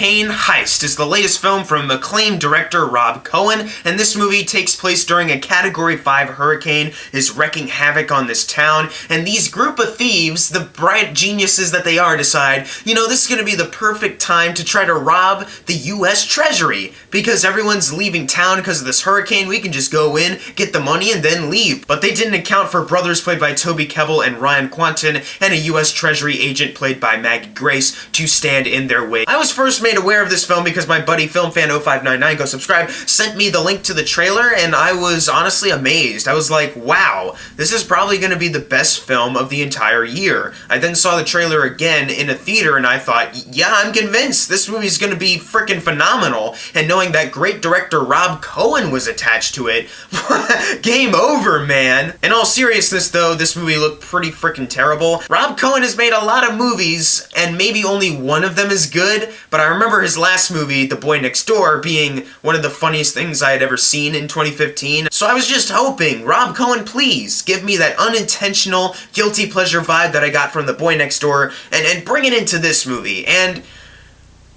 Hurricane Heist is the latest film from acclaimed director Rob Cohen, and this movie takes place during a Category 5 hurricane is wreaking havoc on this town, and these group of thieves, the bright geniuses that they are, decide, this is going to be the perfect time to try to rob the U.S. Treasury, because everyone's leaving town because of this hurricane. We can just go in, get the money, and then leave. But they didn't account for brothers played by Toby Kebbell and Ryan Quanten, and a U.S. Treasury agent played by Maggie Grace to stand in their way. I was first made aware of this film because my buddy FilmFan0599, go subscribe, sent me the link to the trailer, and I was honestly amazed. I was like, wow, this is probably going to be the best film of the entire year. I then saw the trailer again in a theater, and I thought, yeah, I'm convinced this movie's going to be freaking phenomenal. And knowing that great director Rob Cohen was attached to it, game over, man. In all seriousness, though, this movie looked pretty freaking terrible. Rob Cohen has made a lot of movies, and maybe only one of them is good, but I remember his last movie, The Boy Next Door, being one of the funniest things I had ever seen in 2015. So I was just hoping, Rob Cohen, please give me that unintentional guilty pleasure vibe that I got from The Boy Next Door and bring it into this movie. And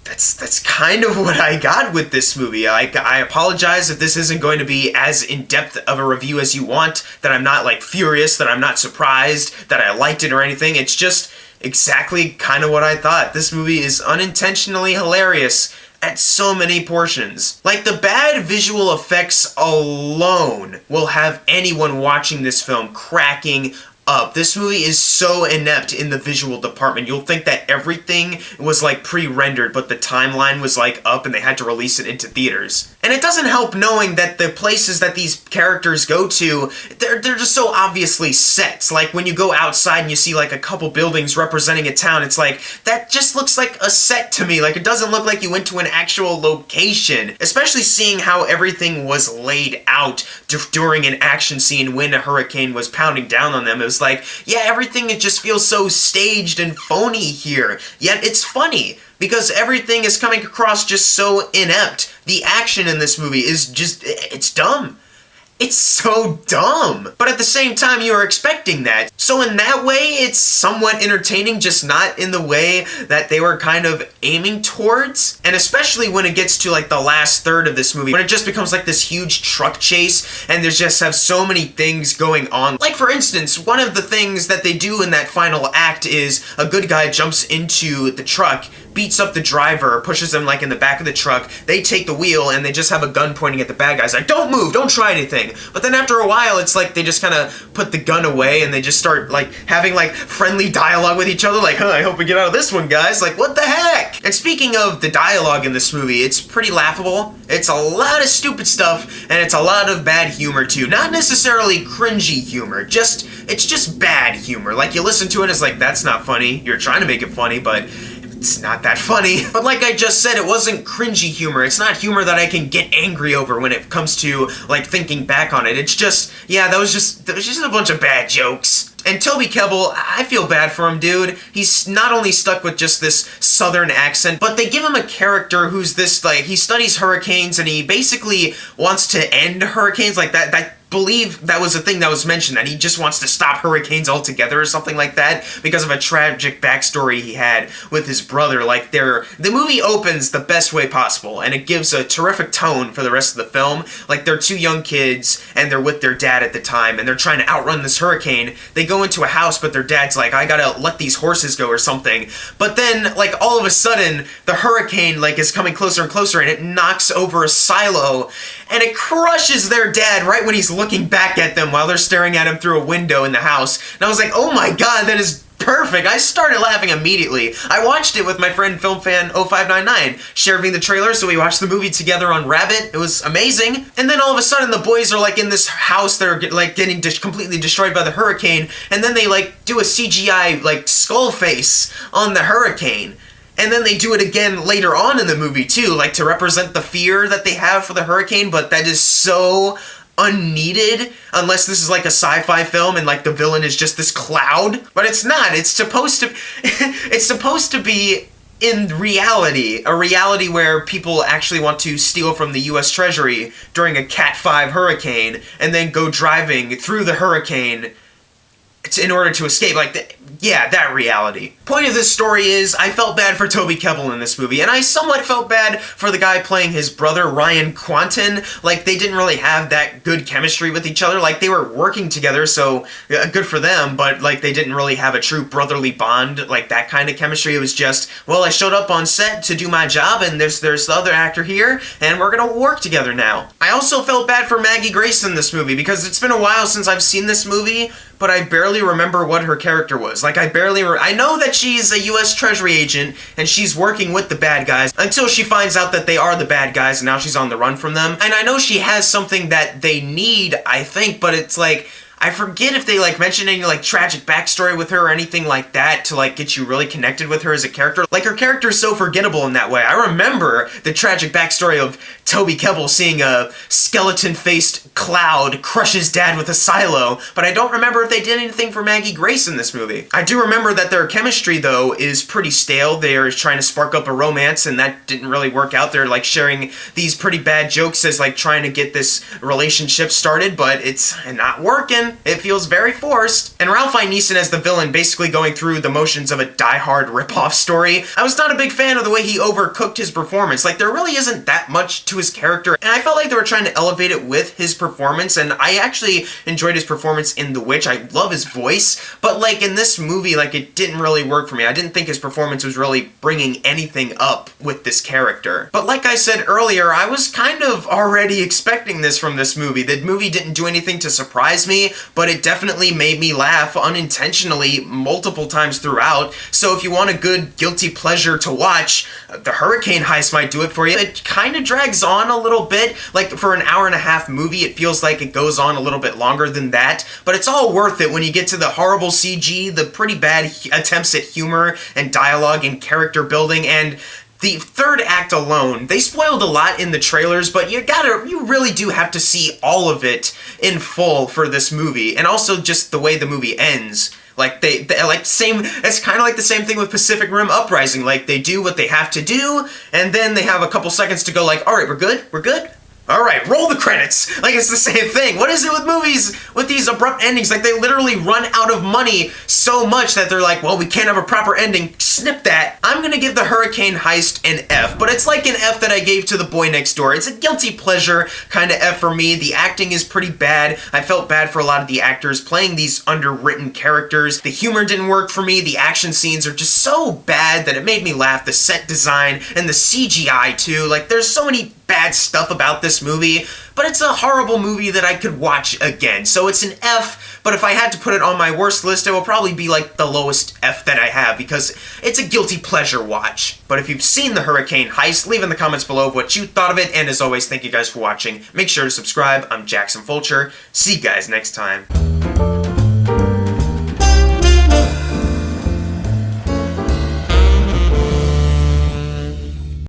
that's kind of what I got with this movie. I apologize if this isn't going to be as in-depth of a review as you want, that I'm not furious, that I'm not surprised, that I liked it or anything. It's just exactly kind of what I thought. This movie is unintentionally hilarious at so many portions. The bad visual effects alone will have anyone watching this film cracking up. This movie is so inept in the visual department. You'll think that everything was pre-rendered, but the timeline was up and they had to release it into theaters. And it doesn't help knowing that the places that these characters go to, they're just so obviously sets. When you go outside and you see a couple buildings representing a town, it's that just looks like a set to me. It doesn't look like you went to an actual location. Especially seeing how everything was laid out during an action scene when a hurricane was pounding down on them. It was yeah, everything, it just feels so staged and phony here. Yet it's funny, because everything is coming across just so inept. The action in this movie is just, it's dumb. It's so dumb. But at the same time, you are expecting that. So in that way, it's somewhat entertaining, just not in the way that they were kind of aiming towards. And especially when it gets to the last third of this movie, when it just becomes this huge truck chase, and there's just have so many things going on. For instance, one of the things that they do in that final act is a good guy jumps into the truck, beats up the driver, pushes him in the back of the truck, they take the wheel, and they just have a gun pointing at the bad guys, don't move, don't try anything. But then after a while, it's they just kind of put the gun away, and they just start having friendly dialogue with each other, I hope we get out of this one, guys, what the heck? And speaking of the dialogue in this movie, it's pretty laughable. It's a lot of stupid stuff, and it's a lot of bad humor too. Not necessarily cringy humor, it's just bad humor. You listen to it, it's that's not funny. You're trying to make it funny, but it's not that funny. But like I just said, it wasn't cringy humor. It's not humor that I can get angry over when it comes to thinking back on it. It's just, yeah, that was just a bunch of bad jokes. And Toby Kebbell, I feel bad for him, dude. He's not only stuck with just this southern accent, but they give him a character who's this, he studies hurricanes, and he basically wants to end hurricanes, that believe that was a thing that was mentioned, that he just wants to stop hurricanes altogether or something like that because of a tragic backstory he had with his brother. The movie opens the best way possible, and it gives a terrific tone for the rest of the film. They're two young kids, and they're with their dad at the time, and they're trying to outrun this hurricane. They go into a house, but their dad's I gotta let these horses go or something. But then, all of a sudden, the hurricane, is coming closer and closer, and it knocks over a silo, and it crushes their dad right when he's looking back at them while they're staring at him through a window in the house. And I was oh my god, that is perfect. I started laughing immediately. I watched it with my friend FilmFan0599, shared me the trailer, so we watched the movie together on Rabbit. It was amazing. And then all of a sudden, the boys are in this house, they're getting completely destroyed by the hurricane, and then they do a CGI skull face on the hurricane. And then they do it again later on in the movie too, to represent the fear that they have for the hurricane, but that is so unneeded, unless this is a sci-fi film and the villain is just this cloud. But it's not. It's supposed to be in reality, a reality where people actually want to steal from the U.S. Treasury during a Cat 5 hurricane and then go driving through the hurricane in order to escape, like, yeah, that reality. Point of this story is, I felt bad for Toby Kebbell in this movie, and I somewhat felt bad for the guy playing his brother, Ryan Quanten. Like, they didn't really have that good chemistry with each other. Like, they were working together, so good for them, but, like, they didn't really have a true brotherly bond, like, that kind of chemistry. It was just, well, I showed up on set to do my job, and there's the other actor here, and we're gonna work together now. I also felt bad for Maggie Grace in this movie, because it's been a while since I've seen this movie, but I barely remember what her character was. Like, I know that she's a U.S. Treasury agent, and she's working with the bad guys, until she finds out that they are the bad guys, and now she's on the run from them. And I know she has something that they need, I think, but it's like, I forget if they, like, mention any, like, tragic backstory with her or anything like that to, like, get you really connected with her as a character. Like, her character is so forgettable in that way. I remember the tragic backstory of Toby Kebbell seeing a skeleton-faced Cloud crush his dad with a silo, but I don't remember if they did anything for Maggie Grace in this movie. I do remember that their chemistry, though, is pretty stale. They are trying to spark up a romance, and that didn't really work out. They're, like, sharing these pretty bad jokes as, like, trying to get this relationship started, but it's not working. It feels very forced. And Ralph Ineson as the villain basically going through the motions of a Die Hard ripoff story. I was not a big fan of the way he overcooked his performance. Like, there really isn't that much to his character, and I felt like they were trying to elevate it with his performance, and I actually enjoyed his performance in The Witch. I love his voice, but, like, in this movie, like, it didn't really work for me. I didn't think his performance was really bringing anything up with this character. But like I said earlier, I was kind of already expecting this from this movie. The movie didn't do anything to surprise me, but it definitely made me laugh unintentionally multiple times throughout. So if you want a good guilty pleasure to watch, the Hurricane Heist might do it for you. It kind of drags on a little bit. Like, for an hour-and-a-half movie, it feels like it goes on a little bit longer than that, but it's all worth it when you get to the horrible CG, the pretty bad attempts at humor and dialogue and character building, and the third act alone. They spoiled a lot in the trailers, but you really do have to see all of it in full for this movie, and also just the way the movie ends. Like, it's kind of like the same thing with Pacific Rim Uprising. Like, they do what they have to do, and then they have a couple seconds to go like, alright, we're good? Alright, roll the credits! Like, it's the same thing. What is it with movies with these abrupt endings? Like, they literally run out of money so much that they're like, well, we can't have a proper ending. Snip that. I'm gonna give the Hurricane Heist an F, but it's like an F that I gave to The Boy Next Door. It's a guilty pleasure kind of F for me. The acting is pretty bad. I felt bad for a lot of the actors playing these underwritten characters. The humor didn't work for me. The action scenes are just so bad that it made me laugh. The set design and the CGI too. Like, there's so many bad stuff about this movie, but it's a horrible movie that I could watch again. So it's an F, but if I had to put it on my worst list, it will probably be like the lowest F that I have, because it's a guilty pleasure watch. But if you've seen the Hurricane Heist, leave in the comments below what you thought of it, and as always, thank you guys for watching. Make sure to subscribe. I'm Jackson Fulcher. See you guys next time.